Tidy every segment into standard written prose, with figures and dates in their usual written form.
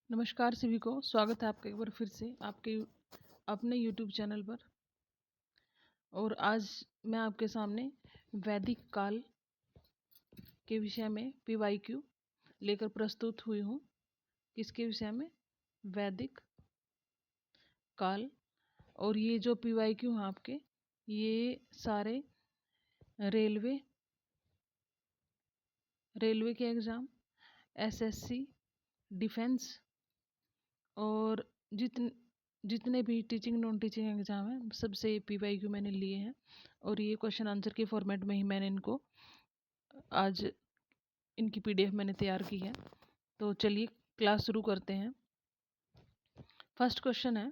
नमस्कार सभी को, स्वागत है आपका एक बार फिर से आपके अपने YouTube चैनल पर। और आज मैं आपके सामने वैदिक काल के विषय में PYQ लेकर प्रस्तुत हुई हूँ। किसके विषय में? वैदिक काल। और ये जो PYQ हैं आपके, ये सारे रेलवे के एग्ज़ाम, SSC, डिफेंस और जितने भी टीचिंग नॉन टीचिंग एग्ज़ाम हैं सबसे PYQ मैंने लिए हैं। और ये क्वेश्चन आंसर के फॉर्मेट में ही मैंने इनको आज इनकी PDF मैंने तैयार की है। तो चलिए क्लास शुरू करते हैं। फर्स्ट क्वेश्चन है,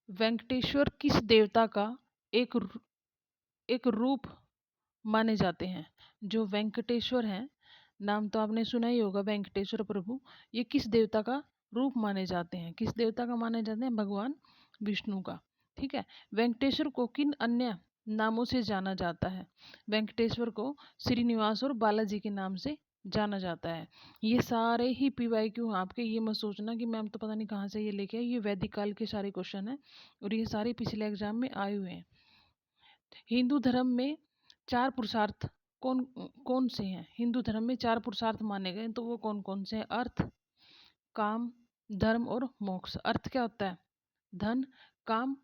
वेंकटेश्वर किस देवता का एक रूप माने जाते हैं? जो वेंकटेश्वर हैं, नाम तो आपने सुना ही होगा, वेंकटेश्वर प्रभु। ये किस देवता का रूप माने जाते हैं? किस देवता का माने जाते हैं? भगवान विष्णु का। ठीक है। वेंकटेश्वर को किन अन्य नामों से जाना जाता है? वेंकटेश्वर को श्रीनिवास और बालाजी के नाम से जाना जाता है। ये सारे ही PYQ आपके, ये मत सोचना कि मैम तो पता नहीं कहाँ से ये लेके आई। ये वैदिक काल के सारे क्वेश्चन हैं और ये सारे पिछले एग्जाम में आए हुए हैं। हिंदू धर्म में 4 पुरुषार्थ कौन कौन से हैं? हिंदू धर्म में 4 पुरुषार्थ माने गए, तो वो कौन कौन से हैं? अर्थ, काम, धर्म और मोक्ष। अर्थ क्या होता है? धन। काम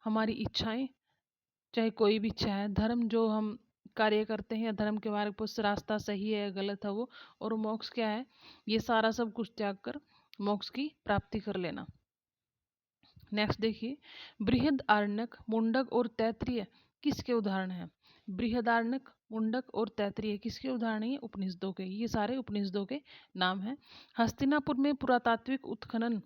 हमारी इच्छाएं, चाहे कोई भी इच्छा है। धर्म जो हम कार्य करते हैं, धर्म के मार्ग पर रास्ता सही है या गलत है वो। और मोक्ष क्या है? ये सारा सब कुछ त्याग कर मोक्ष की प्राप्ति कर लेना। नेक्स्ट देखिए, बृहदारण्यक, मुंडक और तैत्तिरीय किसके उदाहरण हैं? बृहदारण्यक, मुंडक और तैत्तिरीय किसके उदाहरण हैं? उपनिषदों के। ये सारे उपनिषदों के नाम हैं। हस्तिनापुर में पुरातात्विक उत्खनन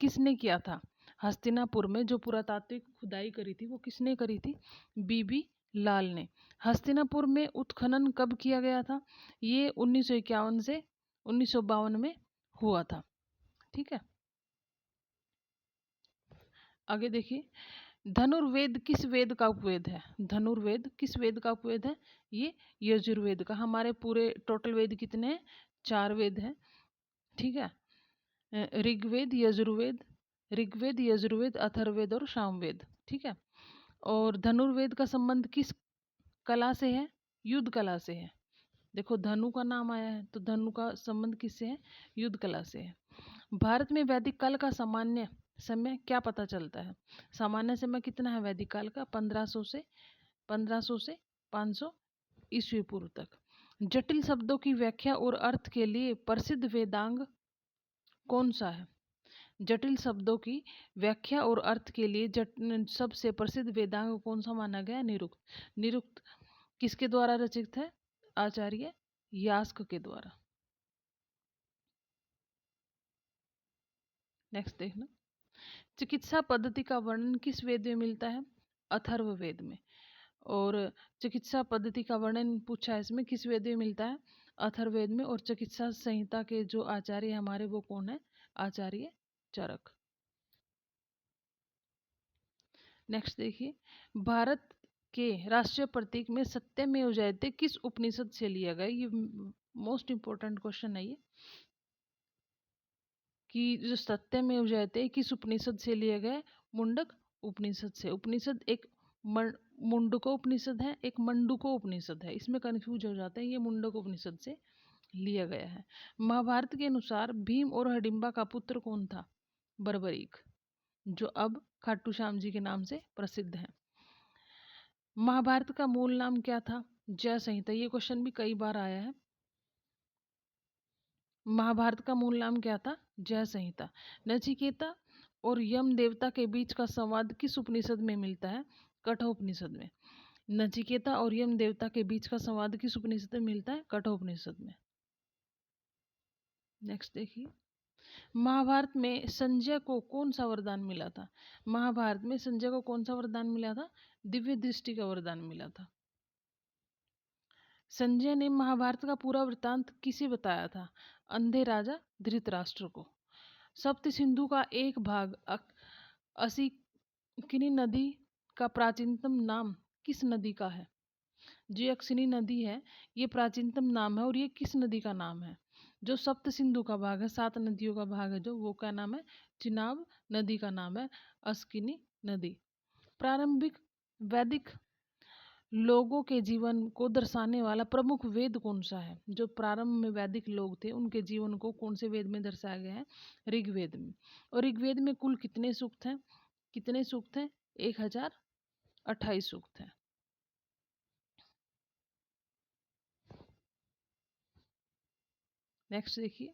किसने किया था? हस्तिनापुर में जो पुरातात्विक खुदाई करी थी वो किसने करी थी? बीबी लाल ने। हस्तिनापुर में उत्खनन कब किया गया था? ये 1951 से 1952 में हुआ था। ठीक है। आगे देखिए, धनुर्वेद किस वेद का उपवेद है? धनुर्वेद किस वेद का उपवेद है? ये यजुर्वेद का। हमारे पूरे टोटल वेद कितने हैं? 4 वेद हैं। ठीक है। ऋग्वेद, यजुर्वेद, अथर्ववेद और सामवेद। ठीक है। और धनुर्वेद का संबंध किस कला से है? युद्ध कला से है। देखो, धनु का नाम आया है तो धनु का संबंध किससे है? युद्ध कला से है। भारत में वैदिक काल का सामान्य समय क्या पता चलता है? सामान्य समय कितना है वैदिक काल का? 1500 से 500 ईस्वी पूर्व तक। जटिल शब्दों की व्याख्या और अर्थ के लिए प्रसिद्ध वेदांग कौन सा है? जटिल शब्दों की व्याख्या और अर्थ के लिए सबसे प्रसिद्ध वेदांग कौन सा माना गया? निरुक्त। निरुक्त किसके द्वारा रचित है? आचार्य यास्क के द्वारा। नेक्स्ट देखना, चिकित्सा पद्धति का वर्णन किस वेद में मिलता है? अथर्ववेद में। और चिकित्सा पद्धति का वर्णन पूछा है इसमें, किस वेद में मिलता है? अथर्ववेद में। और चिकित्सा संहिता के जो आचार्य हमारे वो कौन है? आचार्य चरक। नेक्स्ट देखिए, भारत के राष्ट्रीय प्रतीक में सत्यमेव जयते किस उपनिषद से लिया गया? ये मोस्ट इंपॉर्टेंट क्वेश्चन है ये, कि जो सत्यमेव जयते किस उपनिषद से लिया गया? मुंडक उपनिषद से। उपनिषद एक मुंडको उपनिषद है, एक मंडूको उपनिषद है। इसमें कंफ्यूज हो जाते हैं। ये मुंडक उपनिषद से लिया गया है। महाभारत के अनुसार भीम और हडिम्बा का पुत्र कौन था? बर्बरीक, जो अब खाटू श्याम जी के नाम से प्रसिद्ध है। महाभारत का मूल नाम क्या था? जय संहिता। ये क्वेश्चन भी कई बार आया है। महाभारत का मूल नाम क्या था? जय संहिता। नचिकेता और यम देवता के बीच का संवाद किस उपनिषद में मिलता है? कठोपनिषद में। नचिकेता और यम देवता के बीच का संवाद किस उपनिषद में मिलता है? कठोपनिषद में। नेक्स्ट देखिए, महाभारत में संजय को कौन सा वरदान मिला था? महाभारत में संजय को कौन सा वरदान मिला था? दिव्य दृष्टि का वरदान मिला था। संजय ने महाभारत का पूरा वृत्तांत किसे बताया था? अंधे राजा धृतराष्ट्र को। सप्त सिंधु का एक भाग असिकिनी नदी का प्राचीनतम नाम किस नदी का है? जो अक्सिनी नदी है, ये प्राचीनतम नाम है और ये किस नदी का नाम है? जो सप्त सिंधु का भाग है, 7 नदियों का भाग है जो, वो क्या नाम है? चिनाब नदी का नाम है अस्किनी नदी। प्रारंभिक वैदिक लोगों के जीवन को दर्शाने वाला प्रमुख वेद कौन सा है? जो प्रारंभ में वैदिक लोग थे उनके जीवन को कौन से वेद में दर्शाया गया है? ऋग्वेद में। और ऋग्वेद में कुल कितने सूक्त हैं? कितने सूक्त हैं? 1028 सूक्त हैं। नेक्स्ट देखिए,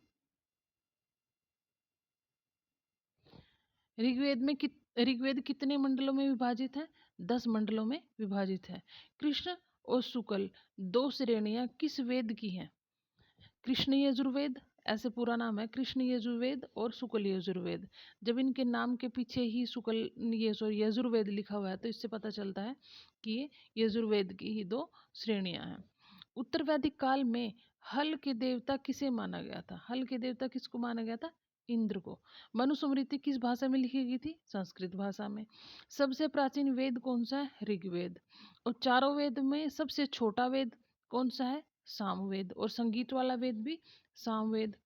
ऋग्वेद कितने मंडलों में विभाजित है? 10 मंडलों में विभाजित है। कृष्ण और शुक्ल 2 श्रेणियां किस वेद की हैं? कृष्ण यजुर्वेद, ऐसे पूरा नाम है, कृष्ण यजुर्वेद और शुक्ल यजुर्वेद। जब इनके नाम के पीछे ही यजुर्वेद लिखा हुआ है तो इससे पता चलता है कि ये यजुर्वेद की ही 2 श्रेणियां हैं। उत्तर वैदिक काल में हल के देवता किसे माना गया था? हल के देवता किसको माना गया था? इंद्र को। मनुस्मृति किस भाषा में लिखी गई थी? संस्कृत भाषा में। सबसे प्राचीन वेद कौन सा है? ऋग्वेद। और चारों वेद में सबसे छोटा वेद कौन सा है? सामवेद। और संगीत वाला वेद भी सामवेद।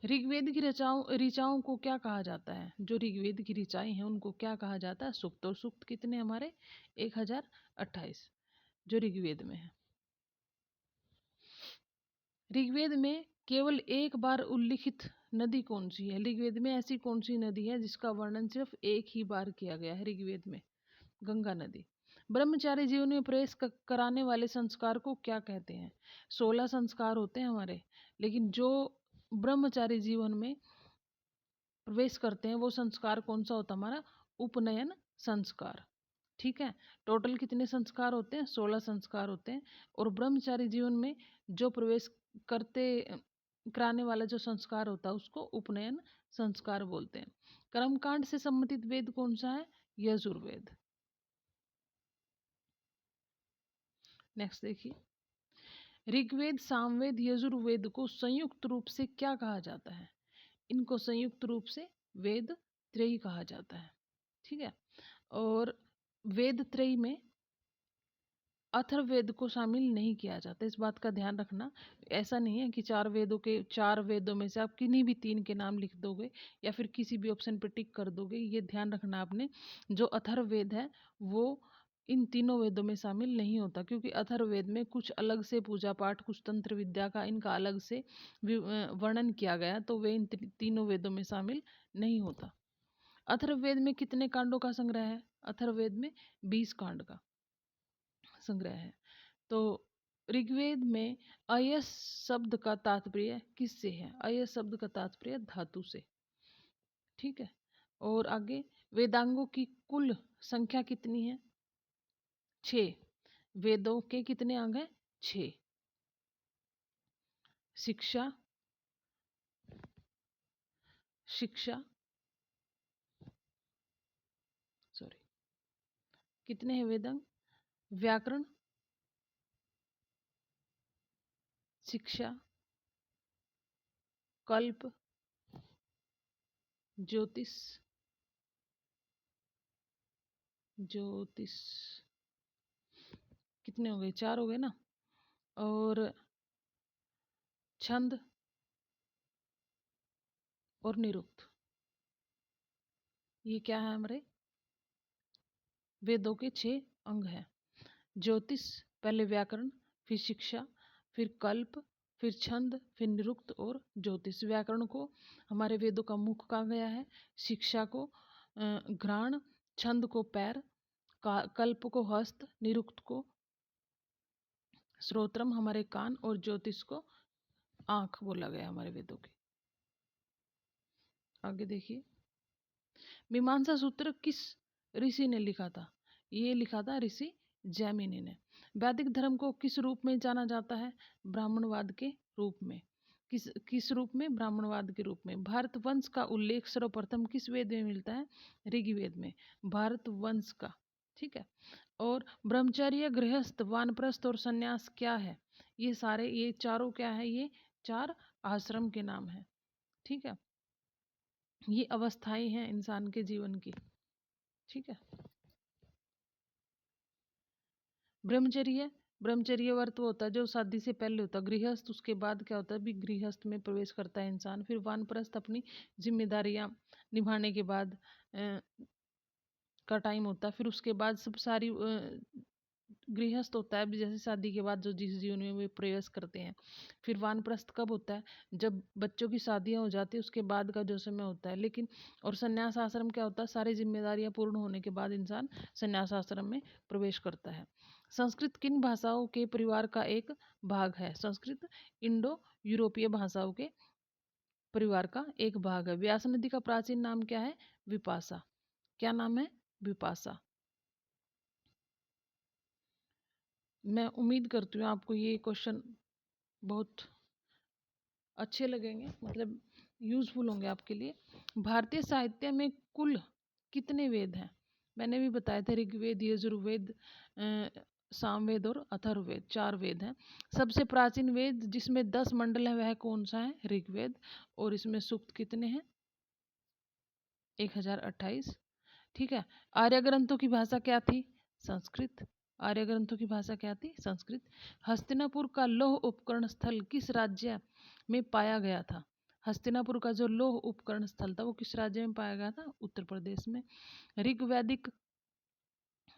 ऋग्वेद की ऋचाओं को क्या कहा जाता है? जो ऋग्वेद की ऋचाएं हैं उनको क्या कहा जाता है? सूक्त। और सूक्त कितने हमारे? 1028 जो ऋग्वेद में है। ऋग्वेद में केवल एक बार उल्लिखित नदी कौन सी है? ऋग्वेद में ऐसी कौन सी नदी है जिसका वर्णन सिर्फ एक ही बार किया गया है ऋग्वेद में? गंगा नदी। ब्रह्मचारी जीवन में प्रवेश कराने वाले संस्कार को क्या कहते हैं? 16 संस्कार होते हैं हमारे, लेकिन जो ब्रह्मचारी जीवन में प्रवेश करते हैं वो संस्कार कौन सा होता है हमारा? उपनयन संस्कार। ठीक है। टोटल कितने संस्कार होते हैं? 16 संस्कार होते हैं। और ब्रह्मचारी जीवन में जो प्रवेश करते कराने वाला जो संस्कार होता है उसको उपनयन संस्कार बोलते हैं। कर्मकांड से संबंधित वेद कौन सा है? यजुर्वेद। नेक्स्ट देखिए, ऋग्वेद, सामवेद, यजुर्वेद को संयुक्त रूप से क्या कहा जाता है? इनको संयुक्त रूप से वेद त्रयी कहा जाता है। ठीक है। और वेद त्रयी में अथर्ववेद को शामिल नहीं किया जाता, इस बात का ध्यान रखना। ऐसा नहीं है कि 4 वेदों में से आप किन्हीं भी 3 के नाम लिख दोगे या फिर किसी भी ऑप्शन पर टिक कर दोगे। ये ध्यान रखना आपने, जो अथर्ववेद है वो इन तीनों वेदों में शामिल नहीं होता, क्योंकि अथर्ववेद में कुछ अलग से पूजा पाठ, कुछ तंत्र विद्या का इनका अलग से वर्णन किया गया, तो वे इन तीनों वेदों में शामिल नहीं होता। अथर्ववेद में कितने कांडों का संग्रह है? अथर्ववेद में 20 कांड का संग्रह है। तो ऋग्वेद में अयस शब्द का तात्पर्य किससे है? अयस शब्द का तात्पर्य धातु से। ठीक है। और आगे, वेदांगों की कुल संख्या कितनी है? 6। वेदों के कितने अंग हैं? 6। शिक्षा, शिक्षा सॉरी, कितने हैं वेदांग? व्याकरण, शिक्षा, कल्प, ज्योतिष, ज्योतिष कितने हो गए? 4 हो गए ना। और छंद और निरुक्त, ये क्या है हमारे? वेदों के 6 अंग हैं। ज्योतिष, पहले व्याकरण, फिर शिक्षा, फिर कल्प, फिर छंद, फिर निरुक्त और ज्योतिष। व्याकरण को हमारे वेदों का मुख कहा गया है, शिक्षा को घ्राण, छंद को पैर, कल्प को हस्त, निरुक्त को श्रोत्रम हमारे कान, और ज्योतिष को आंख बोला गया हमारे वेदों के। आगे देखिए, मीमांसा सूत्र किस ऋषि ने लिखा था? ये लिखा था ऋषि जैमिनी ने। वैदिक धर्म को किस रूप में जाना जाता है? ब्राह्मणवाद के रूप में। किस रूप में? ब्राह्मणवाद के रूप में। भारत वंश का उल्लेख सर्वप्रथम किस वेद में मिलता है? ऋग्वेद में, भारत वंश का। ठीक है। और ब्रह्मचर्य, गृहस्थ, वानप्रस्थ और संन्यास क्या है? ये चारों क्या है? ये 4 आश्रम के नाम है। ठीक है। ये अवस्थाएं हैं इंसान के जीवन की। ठीक है। ब्रह्मचर्य ब्रह्मचर्य व्रत वो होता है जो शादी से पहले होता है। गृहस्थ उसके बाद क्या होता है, भी गृहस्थ में प्रवेश करता है इंसान। फिर वानप्रस्थ अपनी जिम्मेदारियां निभाने के बाद का टाइम होता है। फिर उसके बाद सब सारी गृहस्थ होता है भी, जैसे शादी के बाद जो जिस जीवन में वे प्रवेश करते हैं। फिर वानप्रस्थ कब होता है, जब बच्चों की शादियां हो जाती है उसके बाद का जो समय होता है। लेकिन और संन्यास आश्रम क्या होता है, सारी जिम्मेदारियां पूर्ण होने के बाद इंसान संन्यास आश्रम में प्रवेश करता है। संस्कृत किन भाषाओं के परिवार का एक भाग है? संस्कृत इंडो यूरोपीय भाषाओं के परिवार का एक भाग है। व्यास नदी का प्राचीन नाम क्या है? विपाशा। क्या नाम है? विपाशा। मैं उम्मीद करती हूँ आपको ये क्वेश्चन बहुत अच्छे लगेंगे, मतलब यूजफुल होंगे आपके लिए। भारतीय साहित्य में कुल कितने वेद हैं? मैंने भी बताया था, ऋग्वेद, यजुर्वेद, सामवेद और अथर्ववेद, 4 वेद हैं। सबसे प्राचीन वेद जिसमें 10 मंडल है वह कौन सा है? ऋग्वेद। और इसमें सूक्त कितने हैं? 1028। ठीक है। आर्य ग्रंथों की भाषा क्या थी? संस्कृत। आर्य ग्रंथों की भाषा क्या थी? संस्कृत। हस्तिनापुर का लौह उपकरण स्थल किस राज्य में पाया गया था? हस्तिनापुर का जो लौह उपकरण स्थल था वो किस राज्य में पाया गया था? उत्तर प्रदेश में। ऋग्वैदिक,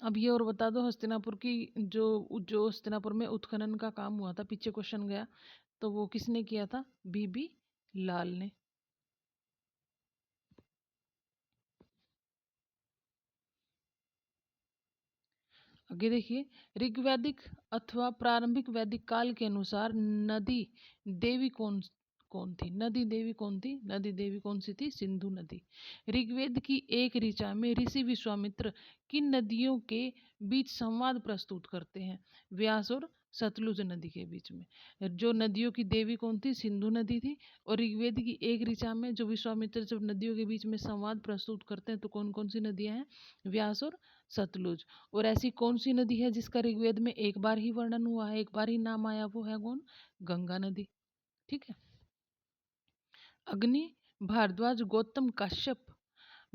अब ये और बता दो, हस्तिनापुर की जो जो हस्तिनापुर में उत्खनन का काम हुआ था, पीछे क्वेश्चन गया, तो वो किसने किया था? बीबी लाल ने। आगे देखिए, ऋग्वैदिक अथवा प्रारंभिक वैदिक काल के अनुसार नदी देवी कौन कौन थी? नदी देवी कौन थी? नदी देवी कौन सी थी? सिंधु नदी। ऋग्वेद की एक ऋचा में ऋषि विश्वामित्र किन नदियों के बीच संवाद प्रस्तुत करते हैं? व्यास और सतलुज नदी के बीच में। जो नदियों की देवी कौन थी? सिंधु नदी थी। और ऋग्वेद की एक ऋचा में जो विश्वामित्र जब नदियों के बीच में संवाद प्रस्तुत करते हैं तो कौन कौन सी नदियां हैं? व्यास और सतलुज। और ऐसी कौन सी नदी है जिसका ऋग्वेद में एक बार ही वर्णन हुआ है, एक बार ही नाम आया? वो है कौन? गंगा नदी। ठीक है। अग्नि, भारद्वाज, गौतम, काश्यप,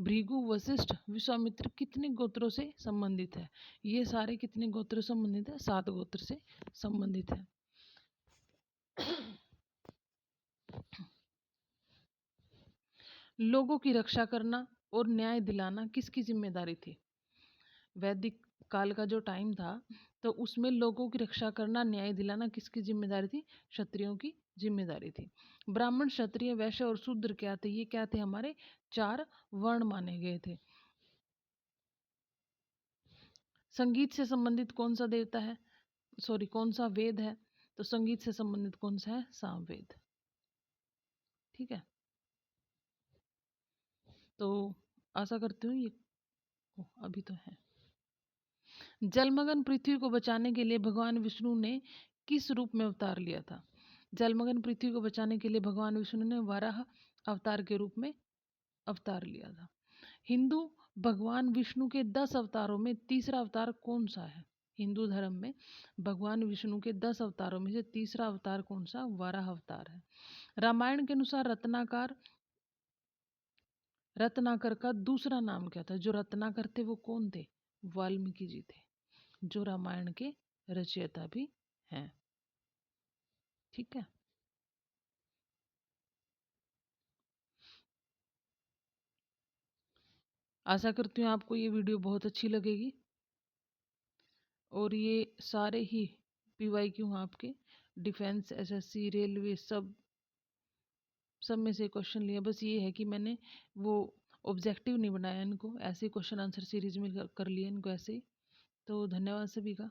भृगु, वशिष्ठ, विश्वामित्र कितने गोत्रों से संबंधित है? ये सारे कितने गोत्र संबंधित है? 7 गोत्र से संबंधित है। लोगों की रक्षा करना और न्याय दिलाना किसकी जिम्मेदारी थी? वैदिक काल का जो टाइम था तो उसमें लोगों की रक्षा करना, न्याय दिलाना किसकी जिम्मेदारी थी? क्षत्रियों की जिम्मेदारी थी। ब्राह्मण, क्षत्रिय, वैश्य और शूद्र क्या थे? ये क्या थे? हमारे 4 वर्ण माने गए थे। संगीत से संबंधित कौन सा देवता है, सॉरी कौन सा वेद है? तो संगीत से संबंधित कौन सा है? सामवेद। ठीक है। तो आशा करती हूँ ये अभी तो है। जलमग्न पृथ्वी को बचाने के लिए भगवान विष्णु ने किस रूप में अवतार लिया था? जलमग्न पृथ्वी को बचाने के लिए भगवान विष्णु ने वाराह अवतार के रूप में अवतार लिया था। हिंदू भगवान विष्णु के 10 अवतारों में तीसरा अवतार कौन सा है? हिंदू धर्म में भगवान विष्णु के 10 अवतारों में से तीसरा अवतार कौन सा? वाराह अवतार है। रामायण के अनुसार रत्नाकर का दूसरा नाम क्या था? जो रत्नाकर थे वो कौन थे? वाल्मीकि जी थे, जो रामायण के रचयिता भी हैं। ठीक है। आशा करती हूँ आपको ये वीडियो बहुत अच्छी लगेगी। और ये सारे ही PYQ आपके डिफेंस, SSC, रेलवे, सब में से क्वेश्चन लिए। बस ये है कि मैंने वो ऑब्जेक्टिव नहीं बनाया इनको, ऐसे क्वेश्चन आंसर सीरीज में कर लिए इनको ऐसे ही। तो धन्यवाद सभी का।